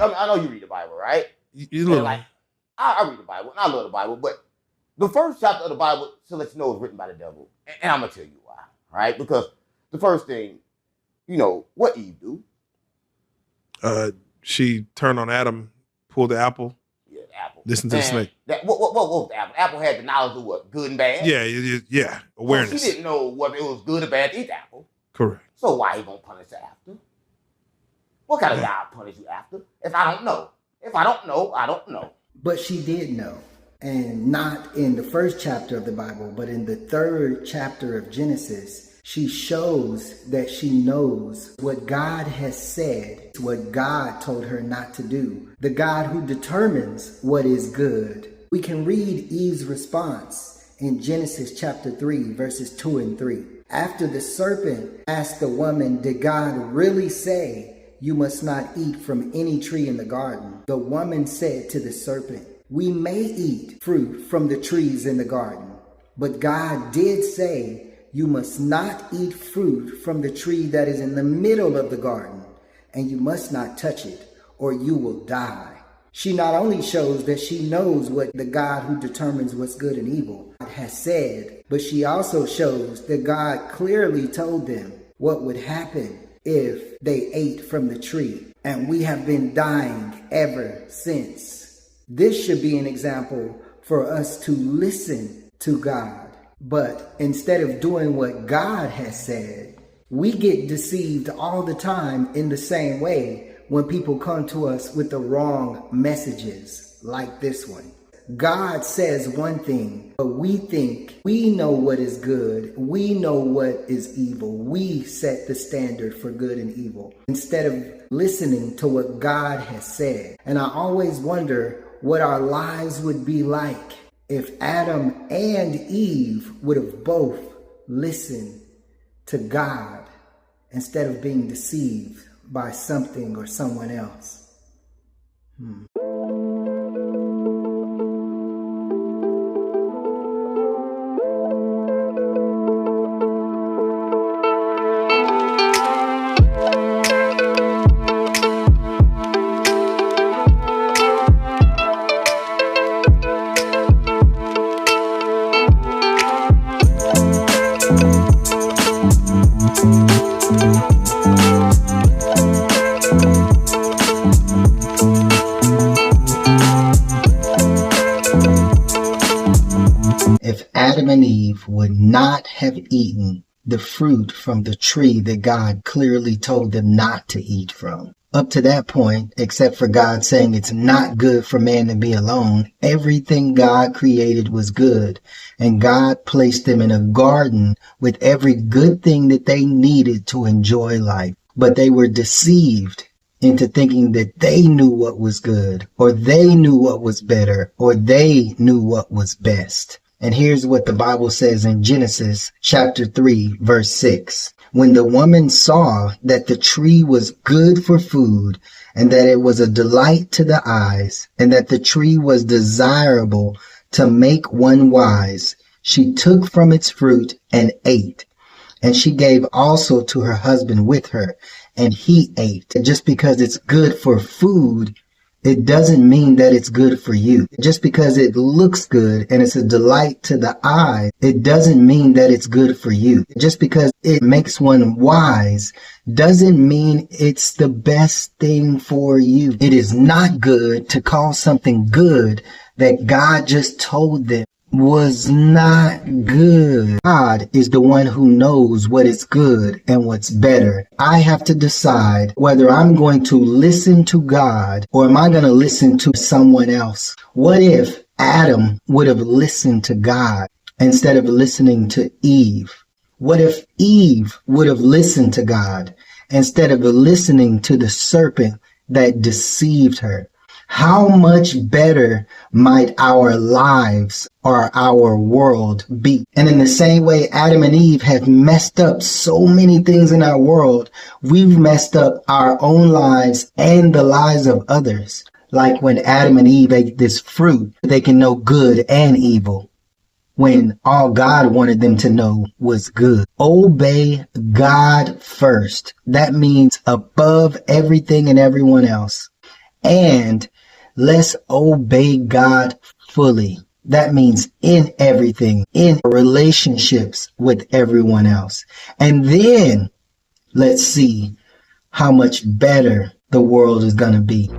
I know you read the Bible, right? You look like, I read the Bible, and I love the Bible, but the first chapter of the Bible, to let you know, is written by the devil. And I'm going to tell you why, right? Because the first thing, what Eve do? She turned on Adam, pulled the apple. Yeah, the apple. Listen to the snake. What was the apple? Apple had the knowledge of what? Good and bad? Yeah. Awareness. So she didn't know whether it was good or bad to eat the apple. Correct. So why he going to punish her after? What kind of God punish you after? If I don't know. If I don't know, I don't know. But she did know. And not in the first chapter of the Bible, but in the third chapter of Genesis, she shows that she knows what God has said, what God told her not to do. The God who determines what is good. We can read Eve's response in Genesis chapter 3, verses 2 and 3. After the serpent asked the woman, did God really say, you must not eat from any tree in the garden? The woman said to the serpent, we may eat fruit from the trees in the garden, but God did say, you must not eat fruit from the tree that is in the middle of the garden, and you must not touch it, or you will die. She not only shows that she knows what the God who determines what's good and evil has said, but she also shows that God clearly told them what would happen if they ate from the tree. And we have been dying ever since. This should be an example for us to listen to God. But instead of doing what God has said, we get deceived all the time in the same way when people come to us with the wrong messages like this one. God says one thing, but we think we know what is good. We know what is evil. We set the standard for good and evil instead of listening to what God has said. And I always wonder what our lives would be like if Adam and Eve would have both listened to God instead of being deceived by something or someone else. If Adam and Eve would not have eaten the fruit from the tree that God clearly told them not to eat from, up to that point, except for God saying it's not good for man to be alone, everything God created was good. And God placed them in a garden with every good thing that they needed to enjoy life. But they were deceived into thinking that they knew what was good, or they knew what was better, or they knew what was best. And here's what the Bible says in Genesis chapter 3, verse 6. When the woman saw that the tree was good for food, and that it was a delight to the eyes, and that the tree was desirable to make one wise, she took from its fruit and ate. And she gave also to her husband with her, and he ate. Just because it's good for food, it doesn't mean that it's good for you. Just because it looks good and it's a delight to the eye, it doesn't mean that it's good for you. Just because it makes one wise doesn't mean it's the best thing for you. It is not good to call something good that God just told them was not good. God is the one who knows what is good and what's better. I have to decide whether I'm going to listen to God or am I going to listen to someone else. What if Adam would have listened to God instead of listening to Eve? What if Eve would have listened to God instead of listening to the serpent that deceived her? How much better might our lives or our world be? And in the same way Adam and Eve have messed up so many things in our world, we've messed up our own lives and the lives of others. Like when Adam and Eve ate this fruit, they can know good and evil, when all God wanted them to know was good. Obey God first. That means above everything and everyone else. And let's obey God fully. That means in everything, in relationships with everyone else. And then let's see how much better the world is going to be.